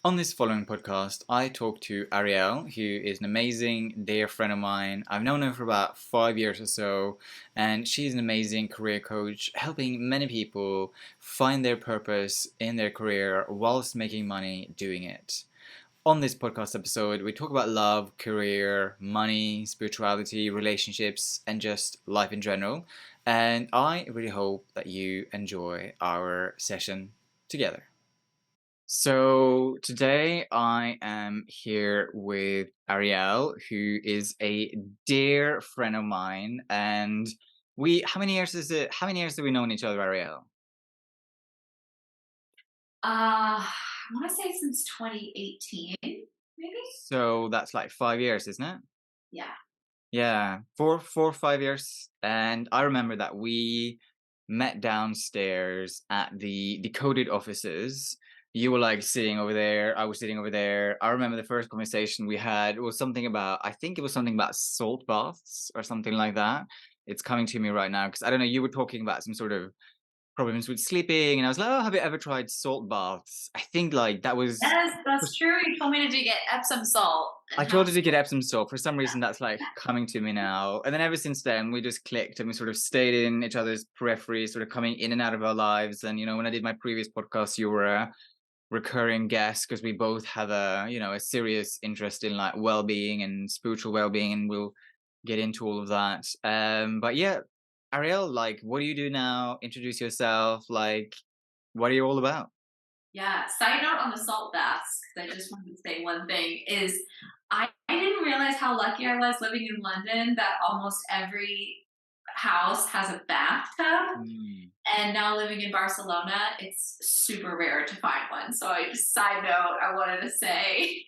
On this following podcast, I talk to Arielle, who is an amazing dear friend of mine. I've known her for about 5 years or so, and she's an amazing career coach, helping many people find their purpose in their career whilst making money doing it. On this podcast episode, we talk about love, career, money, spirituality, relationships, and just life in general. And I really hope that you enjoy our session together. So today I am here with Arielle, who is a dear friend of mine, and how many years is it? How many years have we known each other, Arielle? I want to say since 2018, maybe? So that's like 5 years, isn't it? Yeah. Yeah, 4 or 5 years. And I remember that we met downstairs at the decoded offices. You were like sitting over there, I was sitting over there. I remember the first conversation we had was something about, I think it was something about salt baths or something like that. It's coming to me right now because I don't know, you were talking about some sort of problems with sleeping, and I was like, oh, have you ever tried salt baths? I think like that was. Yes, that's true. You told me to get Epsom salt I and told have her to get Epsom salt. For some reason, that's like coming to me now. And then ever since then, we just clicked and we sort of stayed in each other's periphery, sort of coming in and out of our lives. And, when I did my previous podcast, you were a recurring guest because we both have a serious interest in like well-being and spiritual well-being. And we'll get into all of that. But yeah, Arielle, like, what do you do now? Introduce yourself. Like, what are you all about? Yeah. Side note on the salt baths, because I just wanted to say one thing is I didn't realize how lucky I was living in London that almost every house has a bathtub. Mm. And now living in Barcelona, it's super rare to find one. So I just side note, I wanted to say,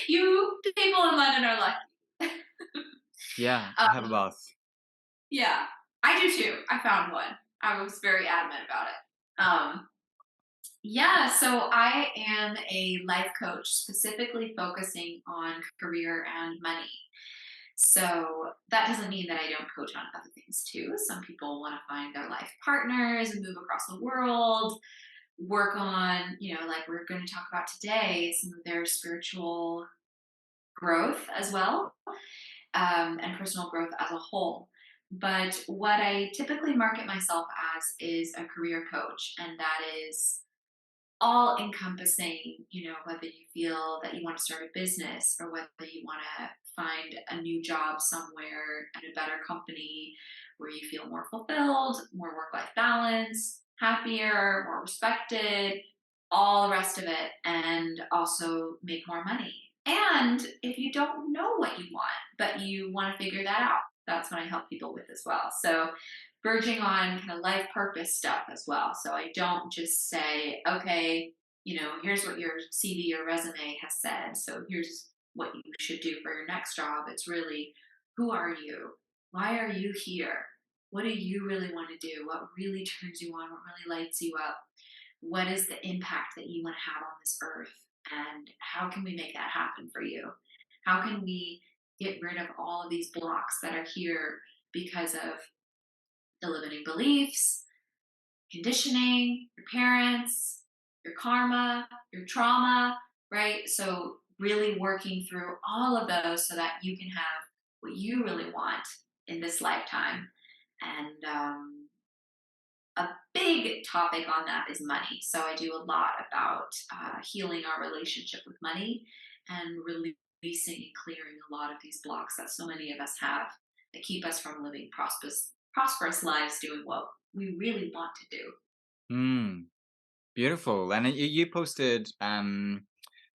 you people in London are lucky. Yeah, I have a um, bath. Yeah, I do too. I found one. I was very adamant about it. Yeah, so I am a life coach specifically focusing on career and money. So that doesn't mean that I don't coach on other things too. Some people want to find their life partners and move across the world, work on, like we're going to talk about today, some of their spiritual growth as well, and personal growth as a whole. But what I typically market myself as is a career coach, and that is all encompassing, whether you feel that you want to start a business or whether you want to find a new job somewhere at a better company where you feel more fulfilled, more work life balance, happier, more respected, all the rest of it, and also make more money. And if you don't know what you want, but you want to figure that out, that's what I help people with as well. So, verging on kind of life purpose stuff as well. So, I don't just say, okay, here's what your CV or resume has said. So, here's what you should do for your next job. It's really, who are you? Why are you here? What do you really want to do? What really turns you on? What really lights you up? What is the impact that you want to have on this earth? And how can we make that happen for you? How can we get rid of all of these blocks that are here because of the limiting beliefs, conditioning, your parents, your karma, your trauma, right? So, really working through all of those so that you can have what you really want in this lifetime. And a big topic on that is money. So I do a lot about healing our relationship with money and releasing and clearing a lot of these blocks that so many of us have that keep us from living prosperous lives doing what we really want to do. Mm. Beautiful. And you posted,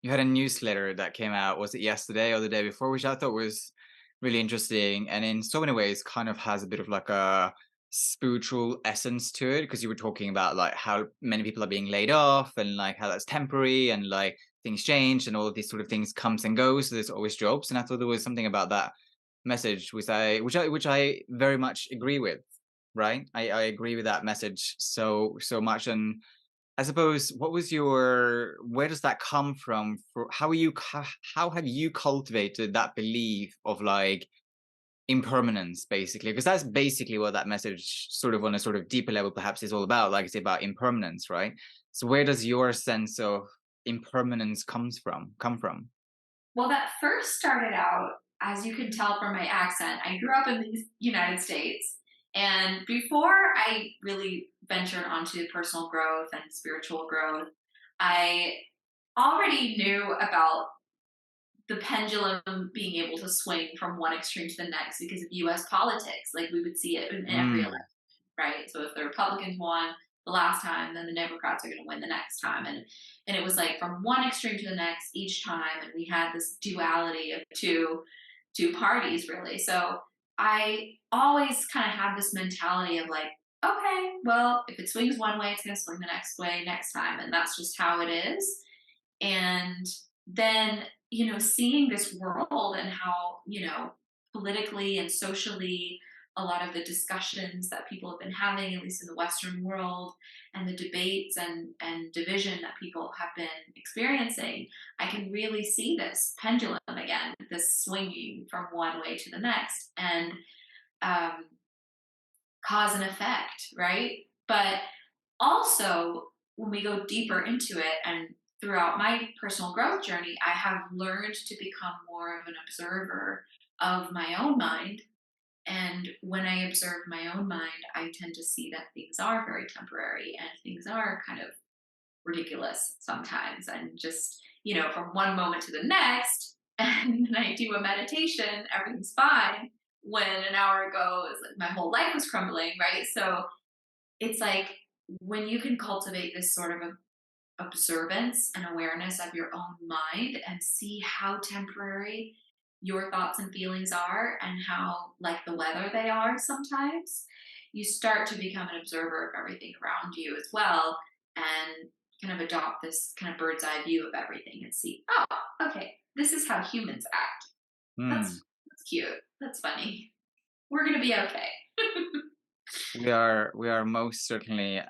you had a newsletter that came out, was it yesterday or the day before, which I thought was really interesting. And in so many ways, kind of has a bit of like a spiritual essence to it, because you were talking about like how many people are being laid off and like how that's temporary and like things change and all of these sort of things comes and goes. So there's always jobs. And I thought there was something about that message which I very much agree with. Right. I agree with that message so much. And I suppose, where does that come from? How have you cultivated that belief of like impermanence, basically? Because that's basically what that message, sort of on a sort of deeper level, perhaps is all about. Like it's about impermanence, right? So where does your sense of impermanence come from? Well, that first started out, as you can tell from my accent, I grew up in the United States. And before I really ventured onto personal growth and spiritual growth, I already knew about the pendulum being able to swing from one extreme to the next because of US politics. Like we would see it in every election, Mm, right? So if the Republicans won the last time, then the Democrats are going to win the next time. And it was like from one extreme to the next each time. And we had this duality of two parties really. So I always kind of had this mentality of like, okay, well, if it swings one way, it's going to swing the next way next time. And that's just how it is. And then, seeing this world and how, politically and socially, a lot of the discussions that people have been having, at least in the Western world, and the debates and division that people have been experiencing, I can really see this pendulum again, this swinging from one way to the next, and um, cause and effect, right? But also, when we go deeper into it and throughout my personal growth journey, I have learned to become more of an observer of my own mind. And when I observe my own mind, I tend to see that things are very temporary and things are kind of ridiculous sometimes. And just, from one moment to the next, and then I do a meditation, everything's fine. When an hour ago, it's like my whole life was crumbling, right? So it's like when you can cultivate this sort of observance and awareness of your own mind and see how temporary your thoughts and feelings are and how like the weather they are sometimes, you start to become an observer of everything around you as well, and kind of adopt this kind of bird's eye view of everything and see, oh, okay, this is how humans act. mm. That's cute, that's funny, we're gonna be okay. We are most certainly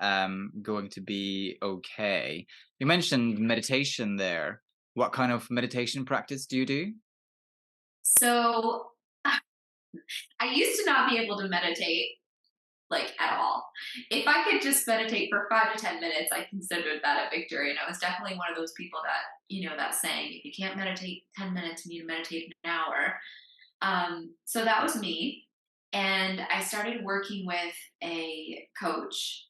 going to be okay. You mentioned meditation there. What kind of meditation practice do you do? So I used to not be able to meditate like at all. If I could just meditate for 5 to 10 minutes, I considered that a victory. And I was definitely one of those people that, that saying, if you can't meditate 10 minutes, you need to meditate an hour. So that was me. And I started working with a coach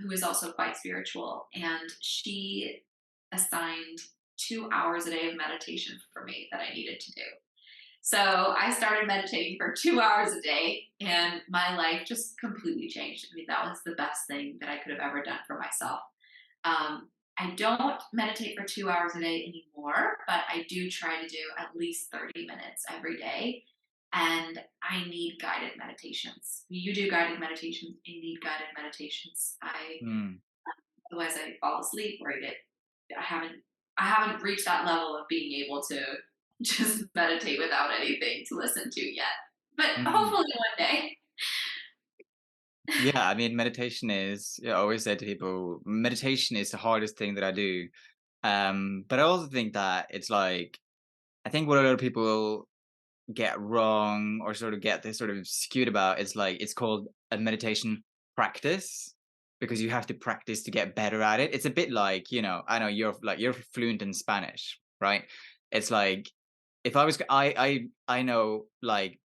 who is also quite spiritual. And she assigned 2 hours a day of meditation for me that I needed to do. So I started meditating for 2 hours a day, and my life just completely changed. I mean, that was the best thing that I could have ever done for myself. I don't meditate for 2 hours a day anymore, but I do try to do at least 30 minutes every day. And I need guided meditations. You do guided meditations, you need guided meditations. Mm, Otherwise I fall asleep or I haven't I haven't reached that level of being able to just meditate without anything to listen to yet. But mm. hopefully one day. Yeah, I mean, meditation is, yeah, I always say to people, meditation is the hardest thing that I do. But I also think that it's like, I think what a lot of people get wrong or sort of get this sort of skewed about is like it's called a meditation practice because you have to practice to get better at it. It's a bit like, I know you're fluent in Spanish, right? It's like if I was I know like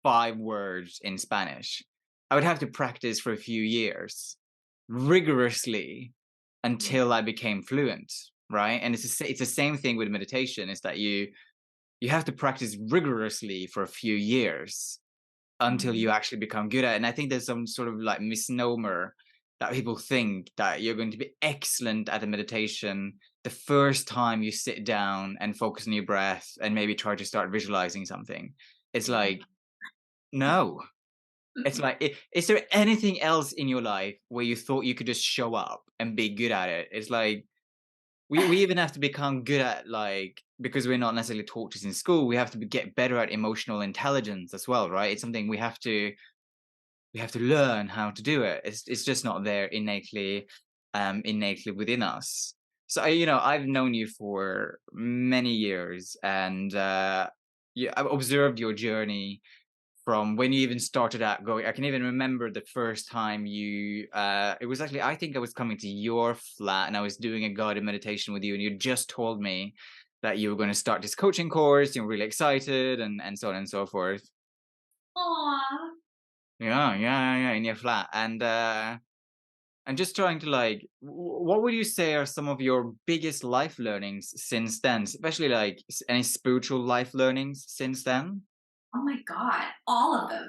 5 words in Spanish, I would have to practice for a few years rigorously Mhm. until I became fluent, right? And it's the same thing with meditation. Is that you have to practice rigorously for a few years until you Mhm. actually become good at it. And I think there's some sort of like misnomer that people think that you're going to be excellent at a meditation the first time you sit down and focus on your breath and maybe try to start visualizing something. It's Yeah. like, no. It's like, is there anything else in your life where you thought you could just show up and be good at it? It's like, we even have to become good at like because we're not necessarily taught this in school. We have to get better at emotional intelligence as well, right? It's something we have to learn how to do it. It's just not there innately within us. So I've known you for many years, and yeah, I've observed your journey from when you even started out going. I can even remember the first time you it was actually, I think I was coming to your flat and I was doing a guided meditation with you, and you just told me that you were going to start this coaching course. You were really excited, and so on and so forth. Aw. Yeah, in your flat. And just trying to like, what would you say are some of your biggest life learnings since then, especially like any spiritual life learnings since then? Oh my God, all of them.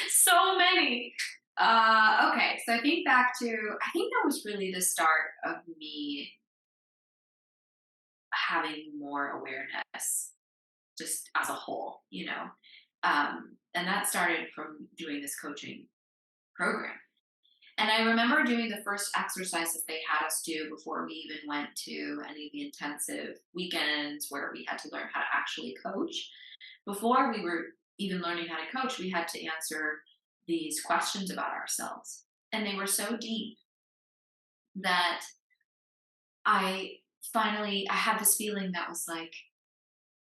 So many. Okay, so I think back to, I think that was really the start of me having more awareness just as a whole, you know. And that started from doing this coaching program. And I remember doing the first exercises they had us do before we even went to any of the intensive weekends where we had to learn how to actually coach. Before we were even learning how to coach, we had to answer these questions about ourselves. And they were so deep that I had this feeling that was like,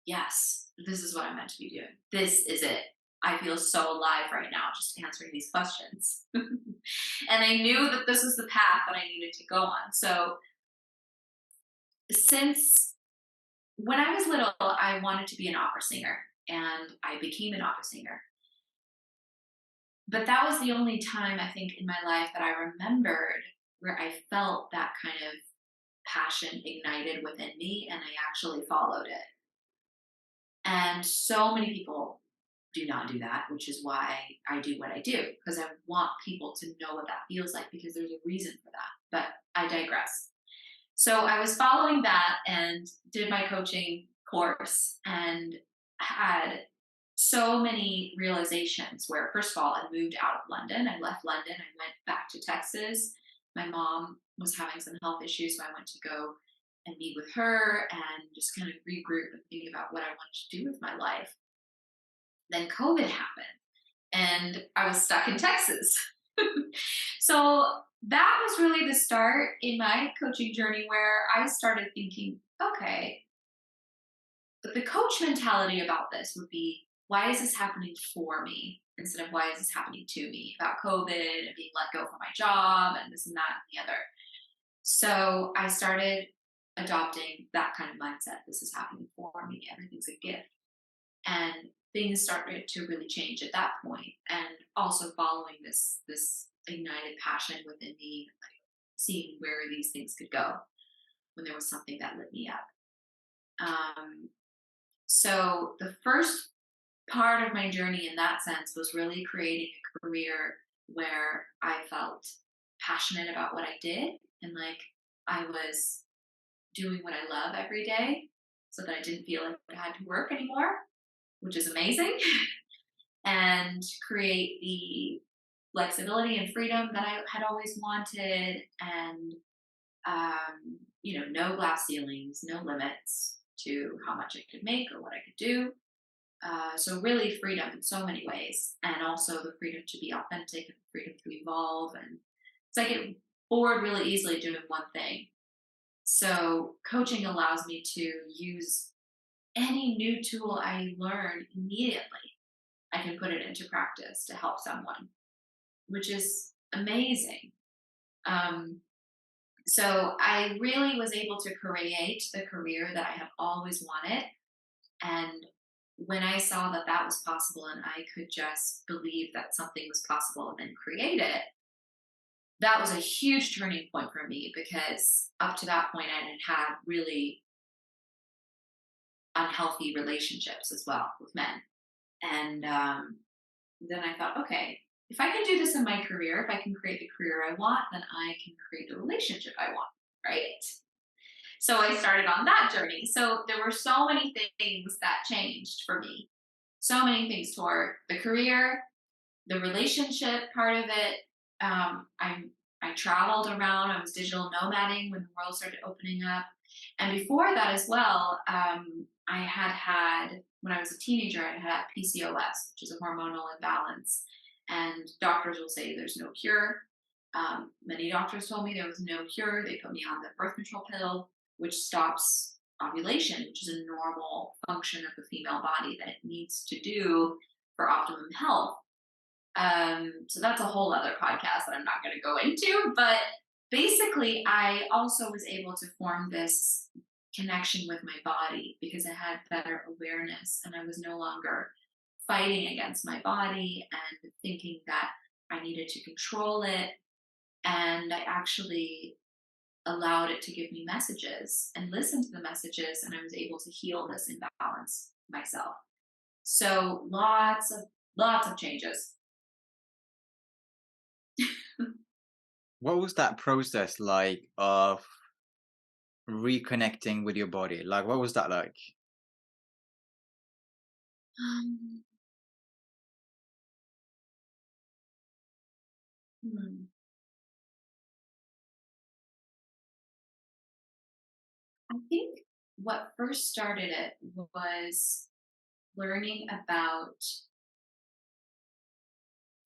yes, this is what I'm meant to be doing. This is it. I feel so alive right now just answering these questions. And I knew that this was the path that I needed to go on. So, since when I was little, I wanted to be an opera singer and I became an opera singer. But that was the only time I think in my life that I remembered where I felt that kind of passion ignited within me and I actually followed it. And so many people do not do that, which is why I do what I do, because I want people to know what that feels like, because there's a reason for that. But I digress. So I was following that and did my coaching course and had so many realizations where, first of all, I moved out of London. I left London. I went back to Texas. My mom was having some health issues, so I went to go and meet with her and just kind of regroup and think about what I wanted to do with my life. Then COVID happened and I was stuck in Texas. So that was really the start in my coaching journey where I started thinking, okay, but the coach mentality about this would be, why is this happening for me instead of why is this happening to me, about COVID and being let go from my job and this and that and the other. So I started adopting that kind of mindset. This is happening for me. Everything's a gift. And things started to really change at that point. And also following this ignited passion within me, like seeing where these things could go when there was something that lit me up. Um, so the first part of my journey in that sense was really creating a career where I felt passionate about what I did and like I was doing what I love every day so that I didn't feel like I had to work anymore, which is amazing, and create the flexibility and freedom that I had always wanted, and no glass ceilings, no limits to how much I could make or what I could do. So really freedom in so many ways, and also the freedom to be authentic and freedom to evolve. And so I get bored really easily doing one thing. So coaching allows me to use any new tool I learn immediately. I can put it into practice to help someone, which is amazing. Um, so I really was able to create the career that I have always wanted. And when I saw that that was possible and I could just believe that something was possible and then create it, that was a huge turning point for me, because up to that point I had had really unhealthy relationships as well with men. And then I thought, okay, if I can do this in my career, if I can create the career I want, then I can create the relationship I want, right? So I started on that journey. So there were so many things that changed for me. So many things toward the career, the relationship part of it. I traveled around. I was digital nomading when the world started opening up, and before that as well, I had when I was a teenager, I had PCOS, which is a hormonal imbalance, and doctors will say there's no cure. Many doctors told me there was no cure. They put me on the birth control pill, which stops ovulation, which is a normal function of the female body that it needs to do for optimum health. So that's a whole other podcast that I'm not going to go into. But basically, I also was able to form this connection with my body because I had better awareness and I was no longer fighting against my body and thinking that I needed to control it. And I actually allowed it to give me messages and listen to the messages, and I was able to heal this imbalance myself. So lots of changes. What was that process like of reconnecting with your body? Like, what was that like? Um, hmm. I think what first started it was learning about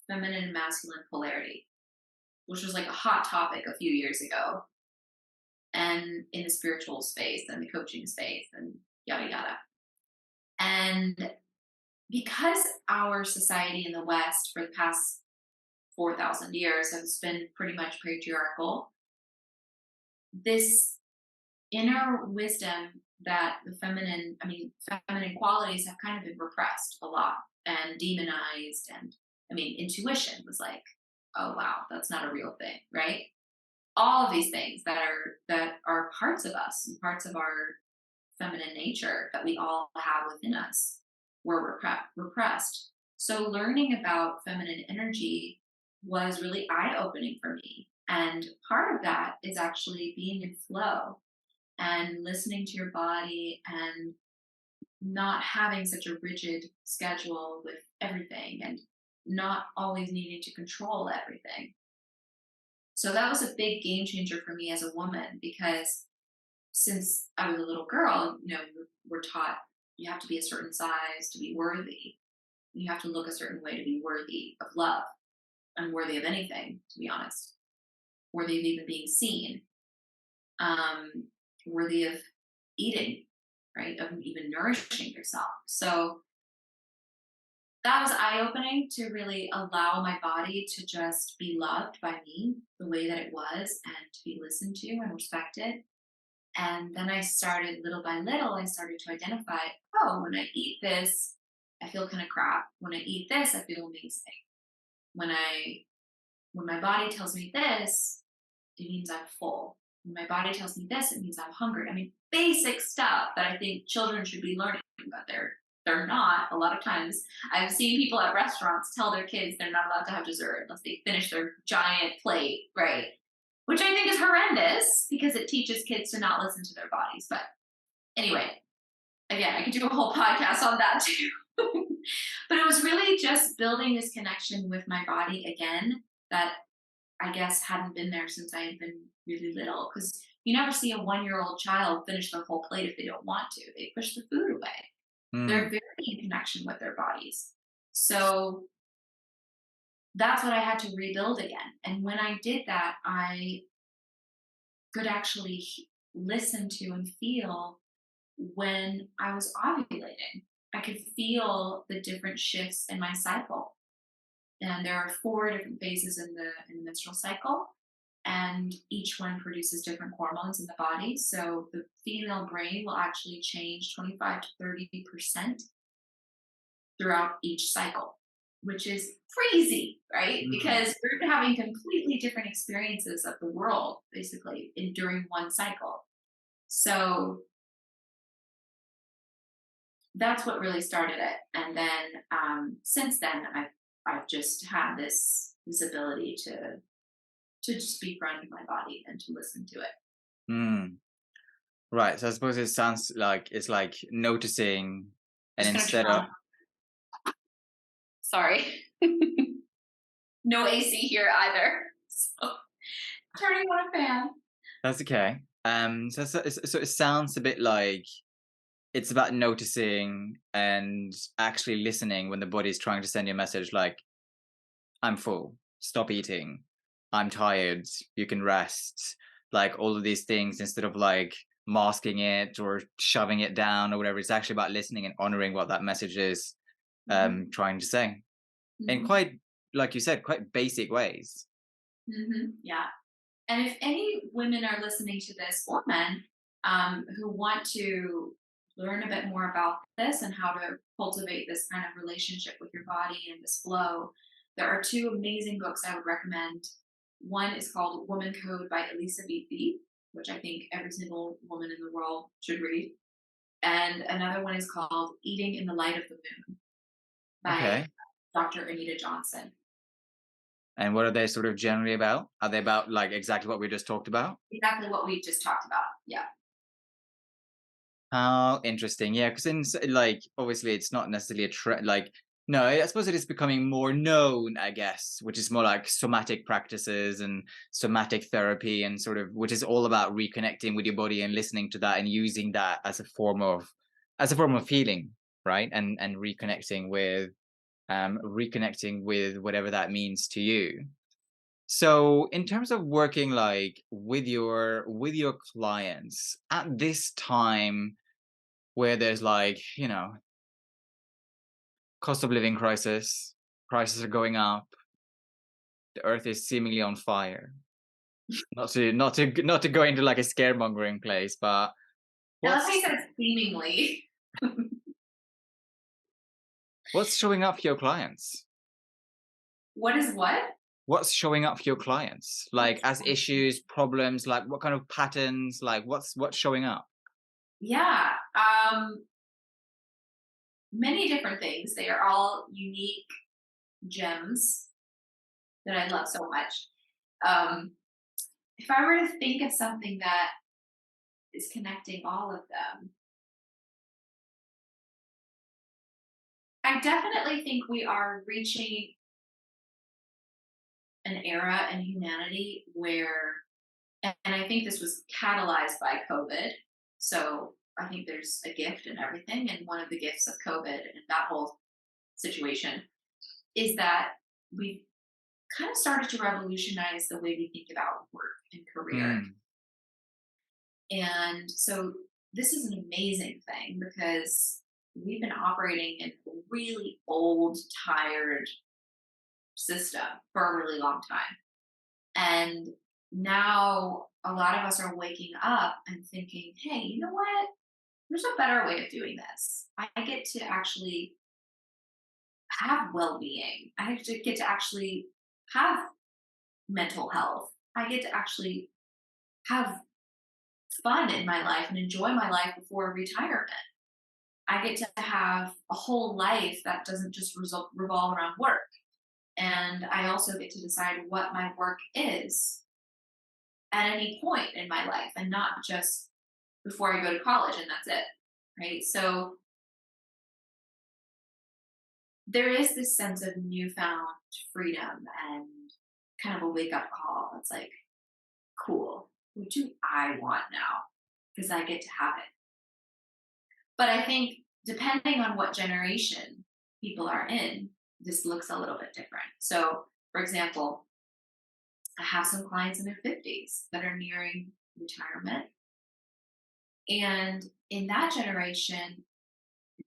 feminine and masculine polarity, which was like a hot topic a few years ago, and in the spiritual space and the coaching space and yada yada. And because our society in the West for the past 4,000 years has been pretty much patriarchal, this inner wisdom that feminine qualities have kind of been repressed a lot and demonized. And I mean, intuition was like, oh wow, that's not a real thing, right? All of these things that are parts of us and parts of our feminine nature that we all have within us were repressed. So learning about feminine energy was really eye opening for me. And part of that is actually being in flow and listening to your body and not having such a rigid schedule with everything and not always needing to control everything. So that was a big game changer for me as a woman because since I was a little girl, we're taught you have to be a certain size to be worthy. You have to look a certain way to be worthy of love and worthy of anything, to be honest, worthy of even being seen, um, worthy of eating, right? Of even nourishing yourself. So that was eye opening to really allow my body to just be loved by me the way that it was and to be listened to and respected. And then I started little by little, I started to identify, oh, when I eat this, I feel kind of crap. When I eat this, I feel amazing. When my body tells me this, it means I'm full. When my body tells me this, it means I'm hungry. I mean, basic stuff that I think children should be learning, but they're not. A lot of times, I've seen people at restaurants tell their kids they're not allowed to have dessert unless they finish their giant plate, right? Which I think is horrendous because it teaches kids to not listen to their bodies. But anyway, again, I could do a whole podcast on that too. But it was really just building this connection with my body again that I guess hadn't been there since I had been really little. Because you never see a 1-year-old child finish their whole plate if they don't want to. They push the food away. They're Mm. very in connection with their bodies. So that's what I had to rebuild again. And when I did that, I could actually listen to and feel when I was ovulating. I could feel the different shifts in my cycle. And there are 4 different phases in the menstrual cycle, and each one produces different hormones in the body. So the female brain will actually change 25 to 30% throughout each cycle, which is crazy, right? Mm. Because we're having completely different experiences of the world basically during one cycle. So that's what really started it. And then since then, I've just had this ability to just befriend my body and to listen to it. Mm. Right. So I suppose it sounds like it's like noticing, and Just gonna turn instead of on. Sorry, no AC here either. So turning on a fan. that's okay. So it sounds a bit like it's about noticing and actually listening when the body's trying to send you a message like, I'm full, stop eating, I'm tired, you can rest, like all of these things instead of like masking it or shoving it down or whatever. It's actually about listening and honoring what that message is Hmm. trying to say in Hmm. quite, like you said, quite basic ways. Hmm. Yeah. And if any women are listening to this, or men, who want to learn a bit more about this and how to cultivate this kind of relationship with your body and this flow, there are two amazing books I would recommend. One is called Woman Code by Elisa Beatty, which I think every single woman in the world should read. And another one is called Eating in the Light of the Moon by Okay. Dr. Anita Johnson. And what are they sort of generally about? Are they about like exactly what we just talked about? Exactly what we just talked about. Yeah. Oh, interesting. Yeah, because like obviously it's not necessarily a trend. Like no, I suppose it is becoming more known, I guess, which is more like somatic practices and somatic therapy, and sort of which is all about reconnecting with your body and listening to that and using that as a form of healing, right? And reconnecting with whatever that means to you. So in terms of working like with your clients at this time where there's like, cost of living crisis, prices are going up, the earth is seemingly on fire. Not to go into like a scaremongering place, but I love how you what's said seemingly. what's showing up for your clients? What is what? What's showing up for your clients? Like as issues, problems, like what kind of patterns, like what's showing up? Yeah, many different things. They are all unique gems that I love so much. Um, if I were to think of something that is connecting all of them, I definitely think we are reaching an era in humanity where, and I think this was catalyzed by COVID. So I think there's a gift in everything. And one of the gifts of COVID and that whole situation is that we've kind of started to revolutionize the way we think about work and career. Mm, And so this is an amazing thing because we've been operating in a really old, tired system for a really long time. And now a lot of us are waking up and thinking, hey, you know what? There's a better way of doing this. I get to actually have well being. Get to actually have mental health. I get to actually have fun in my life and enjoy my life before retirement. I get to have a whole life that doesn't just revolve around work. And I also get to decide what my work is at any point in my life and not just before I go to college and that's it. Right. So there is this sense of newfound freedom and kind of a wake up call. It's like, cool, what do I want now? Because I get to have it. But I think depending on what generation people are in, this looks a little bit different. So, for example, I have some clients in their 50s that are nearing retirement. And in that generation,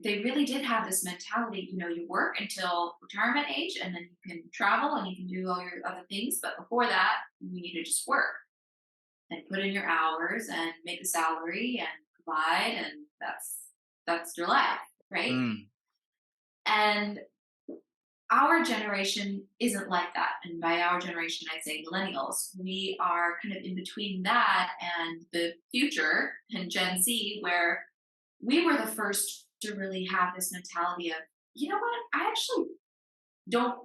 they really did have this mentality, you work until retirement age and then you can travel and you can do all your other things. But before that, you need to just work and put in your hours and make a salary and provide. And that's your life, right? mm, And our generation isn't like that. And by our generation, I'd say millennials. We are kind of in between that and the future and Gen Z, where we were the first to really have this mentality of, you know what, I actually don't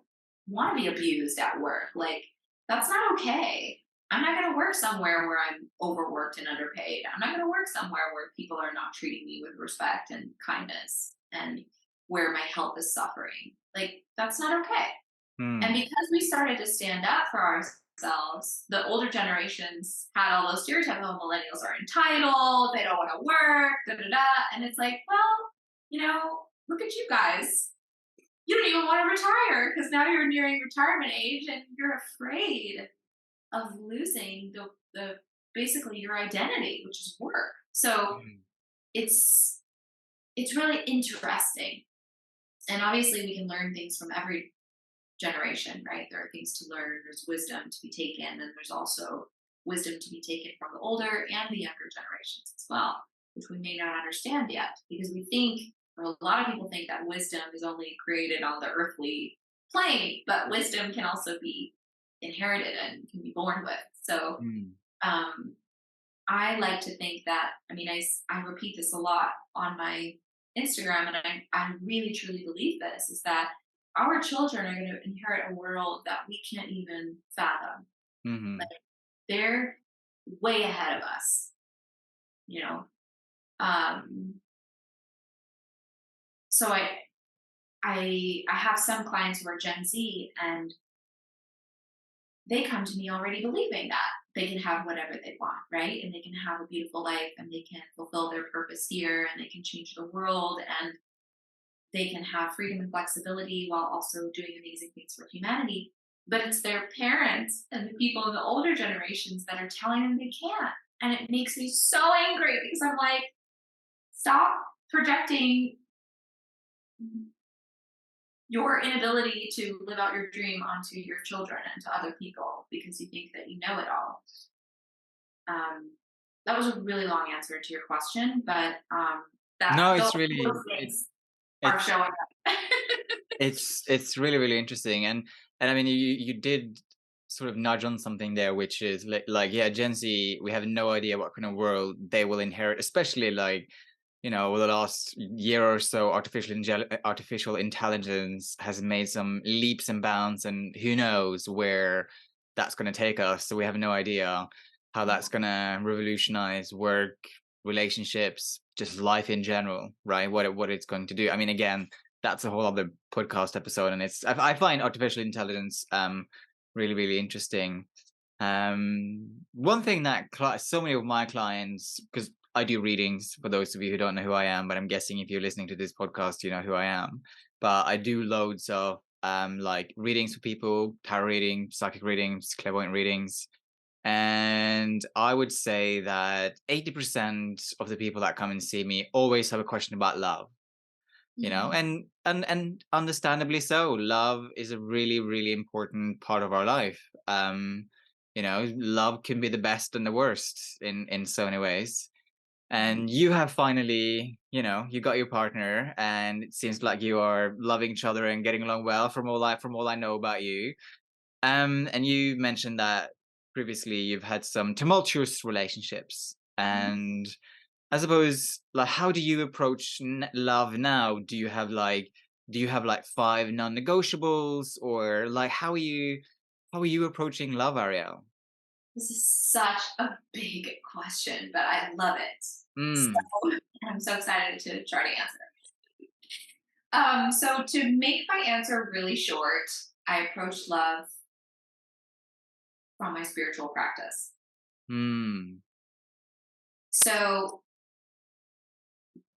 want to be abused at work. Like, that's not okay. I'm not going to work somewhere where I'm overworked and underpaid. I'm not going to work somewhere where people are not treating me with respect and kindness and where my health is suffering. Like, that's not okay. And mm. because we started to stand up for ourselves, the older generations had all those stereotypes. Oh, millennials are entitled, they don't want to work, da da da. And it's like, well, look at you guys. You don't even want to retire because now you're nearing retirement age and you're afraid of losing the basically your identity, which is work. So Mm. it's really interesting. And obviously we can learn things from every generation, right? There are things to learn, there's wisdom to be taken, and there's also wisdom to be taken from the older and the younger generations as well, which we may not understand yet because we think, or a lot of people think, that wisdom is only created on the earthly plane, but wisdom can also be inherited and can be born with. So Mm. um, I like to think that, I mean, I repeat this a lot on my Instagram, and I really truly believe this is that our children are going to inherit a world that we can't even fathom. Mhm. Like, they're way ahead of us, you know? Um, so I have some clients who are Gen Z, and they come to me already believing that they can have whatever they want, right? And they can have a beautiful life, and they can fulfill their purpose here, and they can change the world, and they can have freedom and flexibility while also doing amazing things for humanity. But it's their parents and the people in the older generations that are telling them they can't. And it makes me so angry because I'm like, stop projecting your inability to live out your dream onto your children and to other people because you think that you know it all. Um, that was a really long answer to your question, but No, those it's really things are it's showing up. it's really really interesting, and I mean you did sort of nudge on something there, which is like yeah, Gen Z, we have no idea what kind of world they will inherit, especially like over the last year or so, artificial intelligence has made some leaps and bounds, and who knows where that's going to take us. So we have no idea how that's going to revolutionize work, relationships, just life in general, right? What it's going to do. I mean, again, that's a whole other podcast episode, and I find artificial intelligence really really interesting. One thing that so many of my clients, because I do readings for those of you who don't know who I am, but I'm guessing if you're listening to this podcast, you know who I am. But I do loads of like readings for people, tarot readings, psychic readings, clairvoyant readings. And I would say that 80% of the people that come and see me always have a question about love, Mhm. and understandably so. Love is a really really important part of our life. Love can be the best and the worst in so many ways, Mhm. and you have finally, you got your partner, and it seems like you are loving each other and getting along well, from all I know about you. And you mentioned that previously you've had some tumultuous relationships, Mhm. and I suppose, like, how do you approach love now? Do you have like five non-negotiables, or like how are you approaching love, Arielle? This is such a big question, but I love it. So Mm. I'm so excited to try to answer. So to make my answer really short, I approach love from my spiritual practice. Mm. So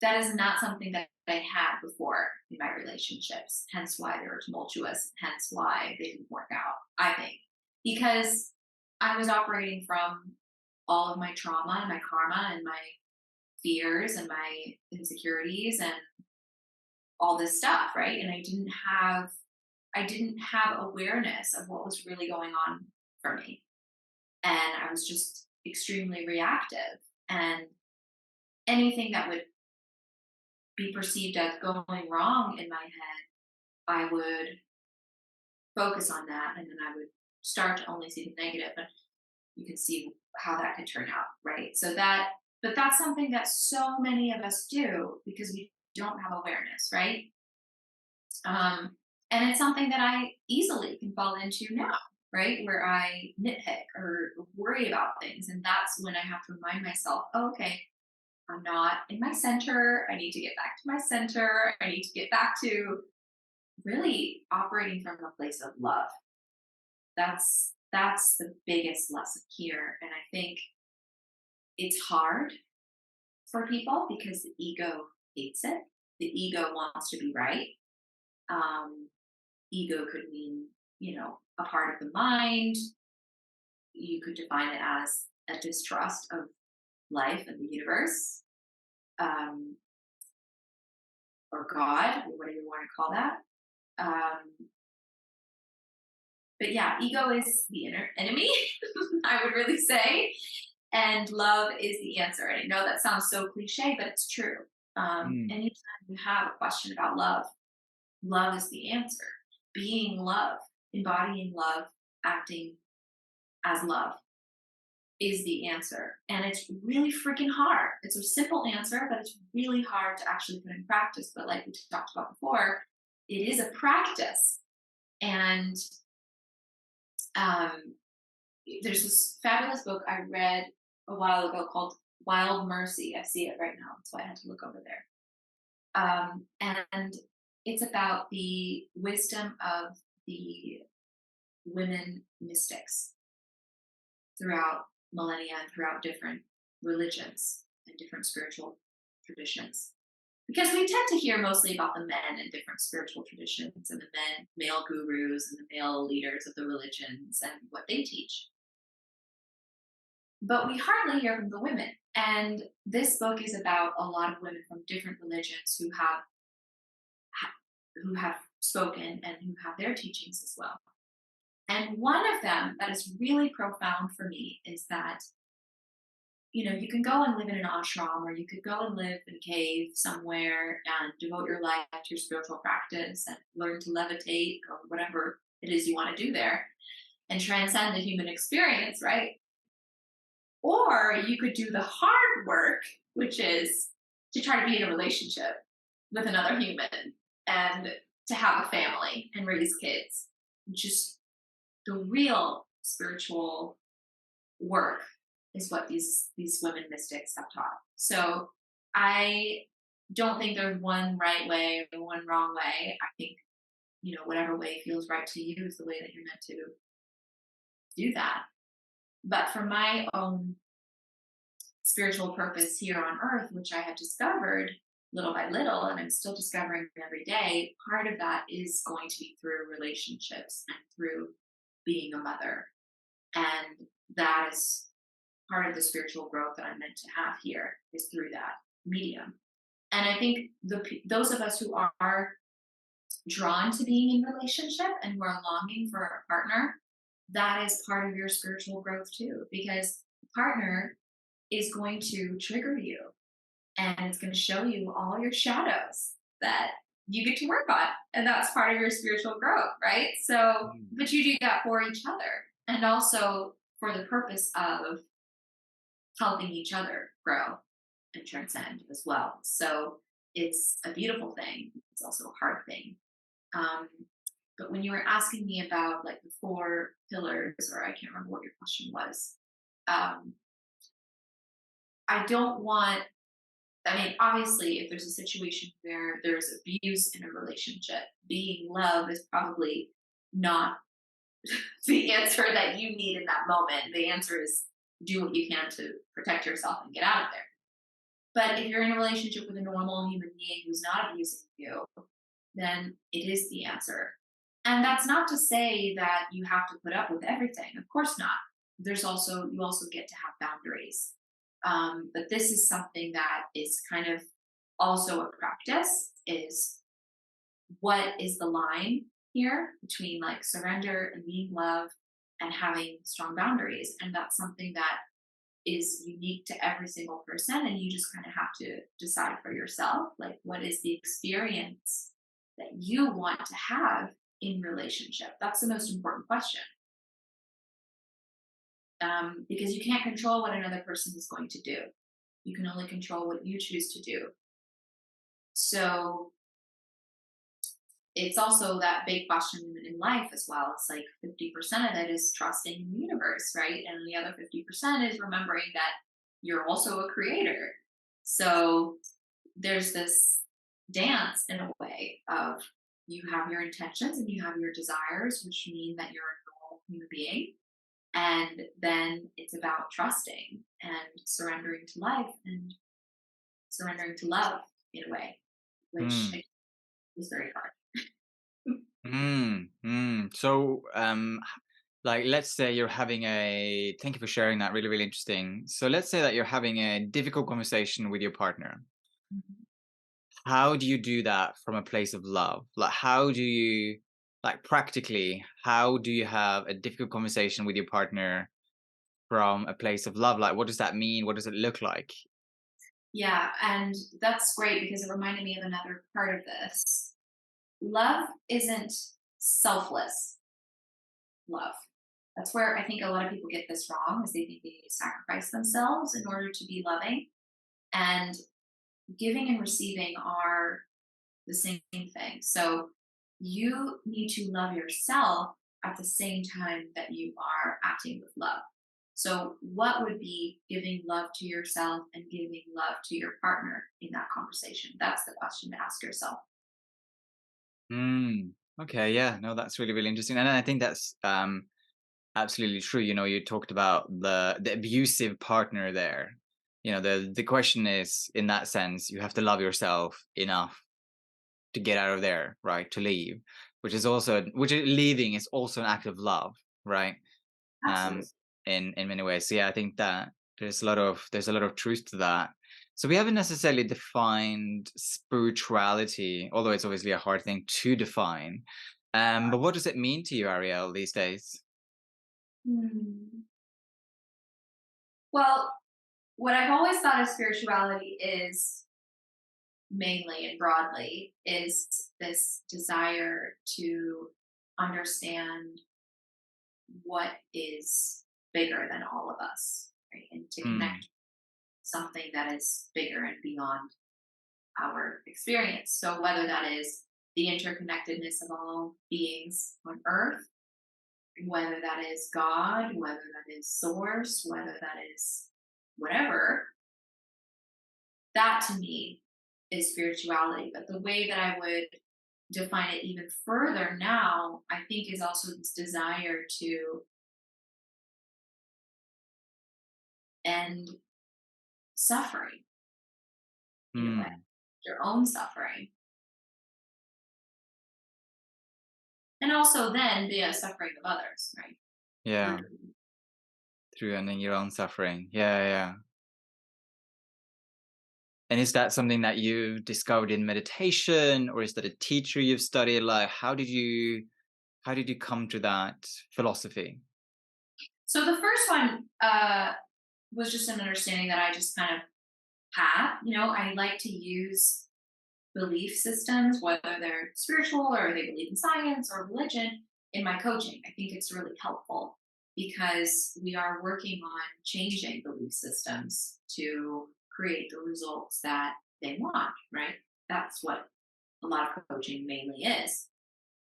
that is not something that I had before in my relationships, hence why they were tumultuous, hence why they didn't work out, I think. Because I was operating from all of my trauma and my karma and my fears and my insecurities and all this stuff, right? And I didn't have awareness of what was really going on for me. And I was just extremely reactive. And anything that would be perceived as going wrong in my head, I would focus on that, and then I would start to only see the negative, and you can see how that could turn out, right? But that's something that so many of us do because we don't have awareness, right? Um, and it's something that I easily can fall into now, right? Where I nitpick or worry about things. And that's when I have to remind myself, oh, okay, I'm not in my center. I need to get back to my center. I need to get back to really operating from a place of love. That's the biggest lesson here. And I think it's hard for people because the ego hates it. The ego wants to be right. Um, Ego could mean, a part of the mind. You could define it as a distrust of life and the universe, um, or God, or whatever you want to call that. Um, but yeah, ego is the inner enemy, I would really say, and love is the answer. And I know that sounds so cliche, but it's true. Mm. Anytime you have a question about love, love is the answer. Being love, embodying love, acting as love is the answer. And it's really freaking hard. It's a simple answer, but it's really hard to actually put in practice. But like we talked about before, it is a practice. And um, there's this fabulous book I read a while ago called Wild Mercy. I see it right now. That's why I had to look over there. And it's about the wisdom of the women mystics throughout millennia and throughout different religions and different spiritual traditions. Because we tend to hear mostly about the men in different spiritual traditions and the male gurus and the male leaders of the religions and what they teach. But we hardly hear from the women. And this book is about a lot of women from different religions who have spoken and who have their teachings as well. And one of them that is really profound for me is that, you can go and live in an ashram, or you could go and live in a cave somewhere and devote your life to your spiritual practice and learn to levitate or whatever it is you want to do there and transcend the human experience, right? Or you could do the hard work, which is to try to be in a relationship with another human and to have a family and raise kids, which is the real spiritual work, is what these women mystics have taught. So I don't think there's one right way or one wrong way. I think, whatever way feels right to you is the way that you're meant to do that. But for my own spiritual purpose here on earth, which I have discovered little by little, and I'm still discovering every day, part of that is going to be through relationships and through being a mother. And that is part of the spiritual growth that I'm meant to have here, is through that medium. And I think those of us who are drawn to being in relationship and who are longing for a partner, that is part of your spiritual growth too, because the partner is going to trigger you and it's going to show you all your shadows that you get to work on. And that's part of your spiritual growth, right? So, Mm. but you do that for each other and also for the purpose of helping each other grow and transcend as well. So it's a beautiful thing. It's also a hard thing. Um, but when you were asking me about like the four pillars, or I can't remember what your question was, um, I don't want, I mean, obviously, if there's a situation where there's abuse in a relationship, being love is probably not the answer that you need in that moment. The answer is do what you can to protect yourself and get out of there. But if you're in a relationship with a normal human being who's not abusing you, then it is the answer. And that's not to say that you have to put up with everything. Of course not. You also get to have boundaries. But this is something that is kind of also a practice, is what is the line here between like surrender and being love and having strong boundaries. And that's something that is unique to every single person. And you just kind of have to decide for yourself, like, what is the experience that you want to have in relationship? That's the most important question. Because you can't control what another person is going to do. You can only control what you choose to do. So it's also that big question in life as well. It's like 50% of it is trusting in the universe, right? And the other 50% is remembering that you're also a creator. So there's this dance in a way of, you have your intentions and you have your desires, which mean that you're a normal human being. And then it's about trusting and surrendering to life and surrendering to love in a way, which Mm. is very hard. Mm. Mm. So, Like, let's say you're having a, thank you for sharing that. Really, really interesting. So let's say that you're having a difficult conversation with your partner. Mhm. How do you do that from a place of love? Like, how do you, like, practically, how do you have a difficult conversation with your partner from a place of love? Like, what does that mean? What does it look like? Yeah, and that's great because it reminded me of another part of this. Love isn't selfless love. That's where I think a lot of people get this wrong is they think they need to sacrifice themselves in order to be loving. And giving and receiving are the same thing. So you need to love yourself at the same time that you are acting with love. So, what would be giving love to yourself and giving love to your partner in that conversation? That's the question to ask yourself. Mm, okay, yeah, no, that's really, really interesting. And I think that's absolutely true. You know, you talked about the abusive partner there. You know, the question is, in that sense, you have to love yourself enough to get out of there, right? To leave, which is leaving is also an act of love, right? Absolutely. Um, in many ways. So yeah, I think that there's a lot of truth to that. So we haven't necessarily defined spirituality, although it's obviously a hard thing to define. But what does it mean to you, Ariel, these days? Hmm. Well, what I've always thought of spirituality is mainly and broadly is this desire to understand what is bigger than all of us, right? And to Mm, connect something that is bigger and beyond our experience. So, whether that is the interconnectedness of all beings on earth, whether that is God, whether that is source, whether that is whatever, that to me is spirituality. But the way that I would define it even further now, I think is also this desire to end suffering in a way, mm, your own suffering. And also then the suffering of others, right? Through yeah, through ending your own suffering. Yeah, yeah. And is that something that you discovered in meditation, or is that a teacher you've studied? Like, how did you come to that philosophy? So the first one was just an understanding that I just kind of had. You know, I like to use belief systems, whether they're spiritual or they believe in science or religion, in my coaching. I think it's really helpful because we are working on changing belief systems to create the results that they want, right? That's what a lot of coaching mainly is.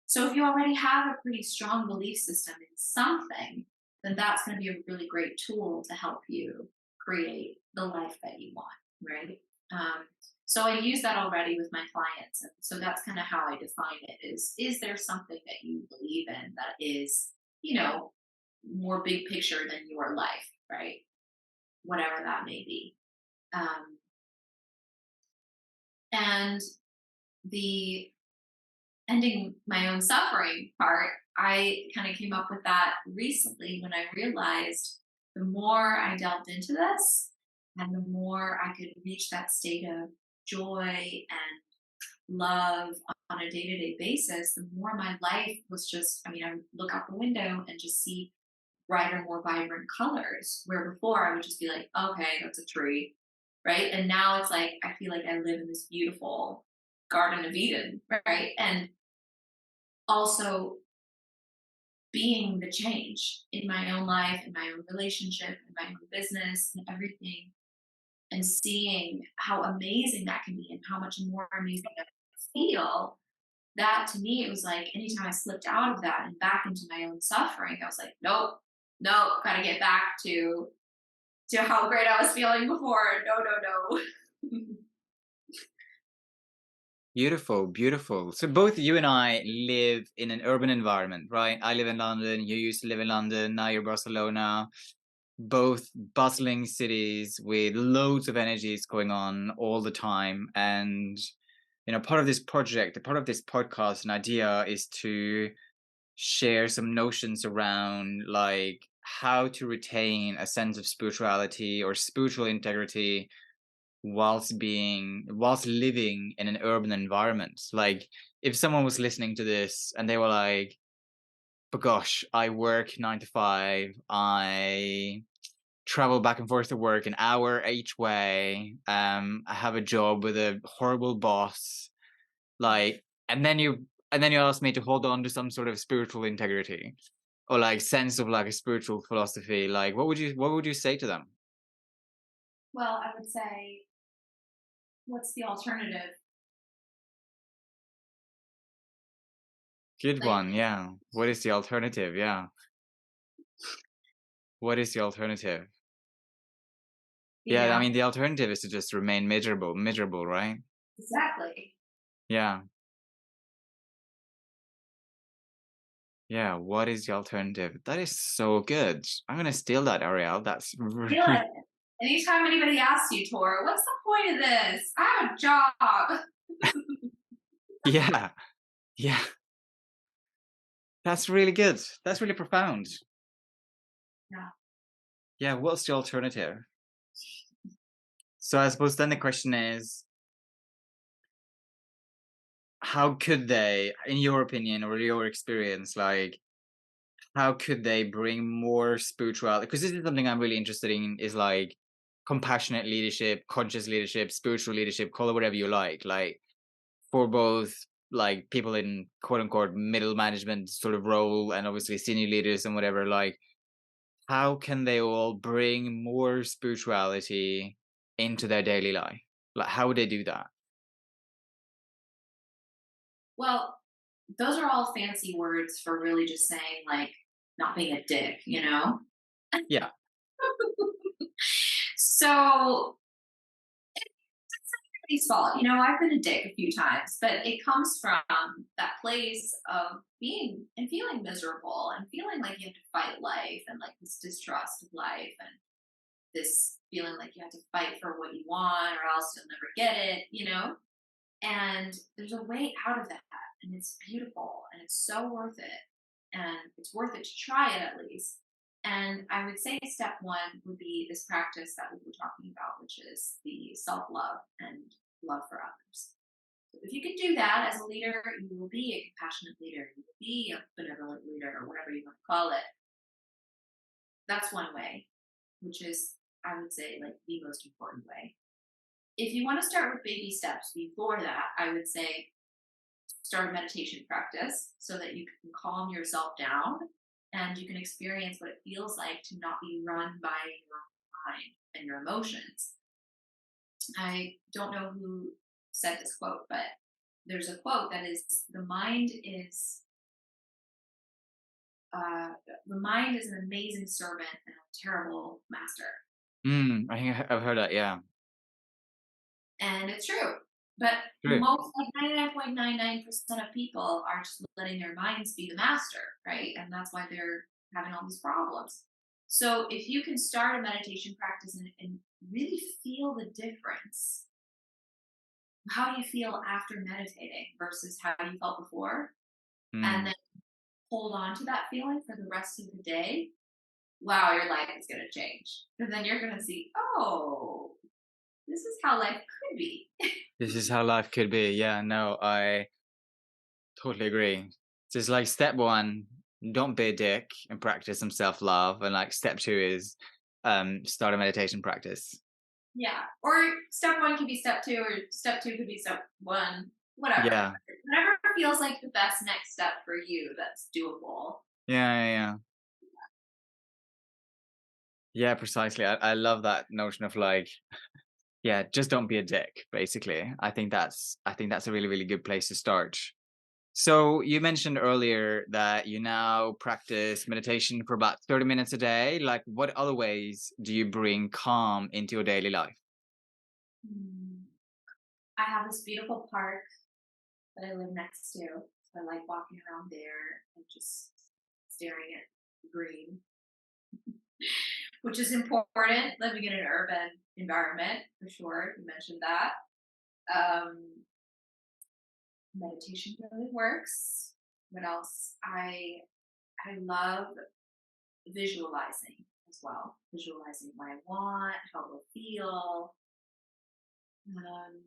So if you already have a pretty strong belief system in something, then that's going to be a really great tool to help you create the life that you want, right? Um, so I use that already with my clients, and so that's kind of how I define it: is there something that you believe in that is, you know, more big picture than your life, right? Whatever that may be. Um, and the ending my own suffering part, I kind of came up with that recently when I realized the more I delved into this and the more I could reach that state of joy and love on a day to day basis, the more my life was just, I mean, I would look out the window and just see brighter, more vibrant colors. Where before I would just be like, okay, that's a tree. Right. And now it's like, I feel like I live in this beautiful Garden of Eden. Right. And also being the change in my own life, in my own relationship, in my own business, and everything, and seeing how amazing that can be and how much more amazing I feel. That to me, it was like anytime I slipped out of that and back into my own suffering, I was like, nope, nope, gotta get back to how great I was feeling before. No, no, no. Beautiful, beautiful. So both you and I live in an urban environment, right? I live in London. You used to live in London. Now you're Barcelona. Both bustling cities with loads of energies going on all the time. And, you know, part of this project, part of this podcast, an idea is to share some notions around like how to retain a sense of spirituality or spiritual integrity whilst living in an urban environment. Like if someone was listening to this and they were like, but gosh, I work 9 to 5, I travel back and forth to work an hour each way, I have a job with a horrible boss, like, and then you ask me to hold on to some sort of spiritual integrity or like sense of like a spiritual philosophy, like what would you say to them? Well, I would say, what's the alternative? Good Like, one, yeah. What is the alternative? Yeah. What is the alternative? you Yeah, I know, mean the alternative is to just remain miserable, right? exactly. Yeah. Yeah, what is the alternative? That is so good. I'm gonna steal that, Ariel. That's Feel really it. Anytime anybody asks you, Tor, what's the point of this? I have a job. yeah, yeah. That's really good. That's really profound. Yeah. Yeah, what's the alternative? So I suppose then the question is, how could they, in your opinion or your experience, like how could they bring more spirituality? Because this is something I'm really interested in, is like compassionate leadership, conscious leadership, spiritual leadership, call it whatever you like for both like people in quote unquote middle management sort of role and obviously senior leaders and whatever, like how can they all bring more spirituality into their daily life? Like how would they do that? Well, those are all fancy words for really just saying, like, not being a dick, you know? Yeah. So nobody's fault. I've been a dick a few times, but it comes from that place of being and feeling miserable and feeling like you have to fight life and like this distrust of life and this feeling like you have to fight for what you want or else you'll never get it. And there's a way out of that. And it's beautiful and it's so worth it. And it's worth it to try it at least. And I would say step one would be this practice that we were talking about, which is the self love and love for others. So if you can do that as a leader, you will be a compassionate leader, you will be a benevolent leader, or whatever you want to call it. That's one way, which is, I would say, like the most important way. If you want to start with baby steps before that, I would say start a meditation practice so that you can calm yourself down and you can experience what it feels like to not be run by your mind and your emotions. I don't know who said this quote, but there's a quote that is uh, the mind is an amazing servant and a terrible master. I think I've heard that. Yeah. And it's true. But True. most, like 99.99% of people are just letting their minds be the master, right? And that's why they're having all these problems. So if you can start a meditation practice and really feel the difference, how you feel after meditating versus how you felt before, and Mm. then hold on to that feeling for the rest of the day, wow, your life is going to change. And then you're going to see, oh, this is how life could be. This is how life could be. Yeah, no, I totally agree. So it's like step one, don't be a dick and practice some self-love. And like step two is start a meditation practice. Yeah. Or step one could be step two, or step two could be step one, whatever. Yeah. Whatever feels like the best next step for you that's doable. Yeah, yeah, yeah. Yeah, precisely. I love that notion of like, yeah, just don't be a dick, basically. I think that's a really, really good place to start. So you mentioned earlier that you now practice meditation for about 30 minutes a day. Like what other ways do you bring calm into your daily life? Mm. I have this beautiful park that I live next to. So I like walking around there and just staring at the green, which is important living in an urban environment for sure. You mentioned that. Um, Meditation really works. What else? I love visualizing as well. Visualizing what I want, how it will feel. Um,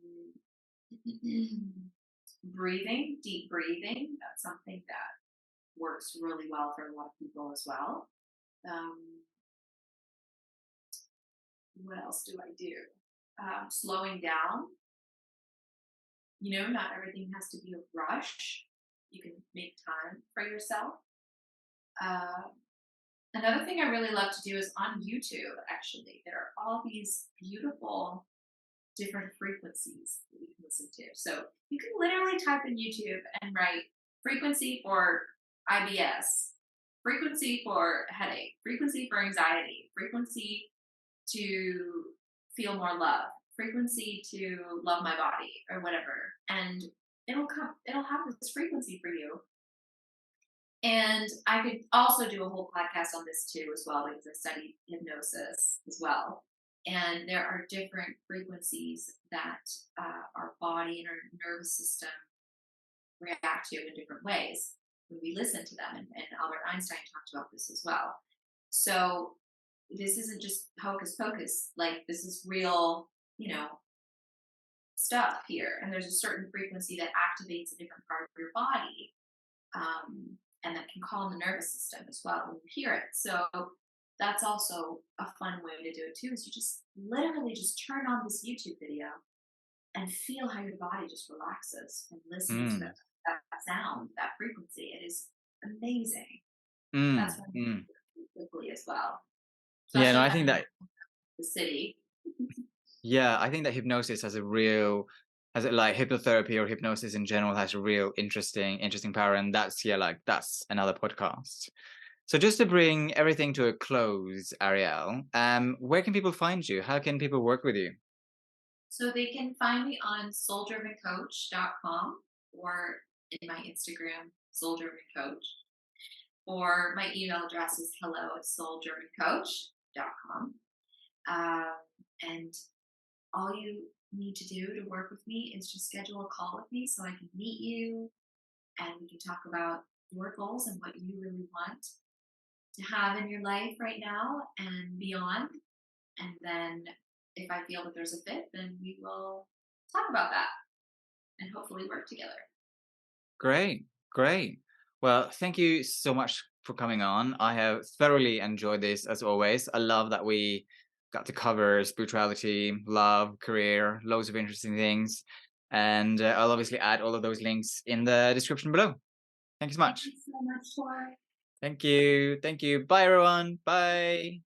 breathing, deep breathing. That's something that works really well for a lot of people as well. Um, what else do I do? Slowing down. Not everything has to be a rush. You can make time for yourself. Uh, Another thing I really love to do is on YouTube, actually. There are all these beautiful different frequencies that you can listen to. So you can literally type in YouTube and write frequency for IBS, frequency for headache, frequency for anxiety, frequency to feel more love, frequency to love my body or whatever. And it'll have this frequency for you. And I could also do a whole podcast on this too, as well, because I studied hypnosis as well. And there are different frequencies that our body and our nervous system react to in different ways when we listen to them. And Albert Einstein talked about this as well. So this isn't just hocus pocus. Like, this is real, stuff here. And there's a certain frequency that activates a different part of your body. And that can calm the nervous system as well when you hear it. So that's also a fun way to do it too, is you just literally just turn on this YouTube video and feel how your body just relaxes and listen to Mm, that sound, that frequency. It is amazing. That's mm, one mm. quickly as well, Yeah, no, especially I if I'm think in that the city. yeah, I think that hypnosis has a real has it like hypnotherapy or hypnosis in general has a real interesting power, and that's yeah, like that's another podcast. So just to bring everything to a close, Arielle, where can people find you? How can people work with you? So they can find me on souldrivencoach.com or in my Instagram, souldrivencoach. Or my email address is hello@souldrivencoach.com. Um, and all you need to do to work with me is just schedule a call with me so I can meet you and we can talk about your goals and what you really want to have in your life right now and beyond. And then if I feel that there's a fit, then we will talk about that and hopefully work together. Great, great. Well, thank you so much for coming on. I have thoroughly enjoyed this as always. I love that we got to cover spirituality, love, career, loads of interesting things. And I'll obviously add all of those links in the description below. Thank you so Thank much. you so much, Tori. Thank you. Thank you. Bye, everyone. Bye.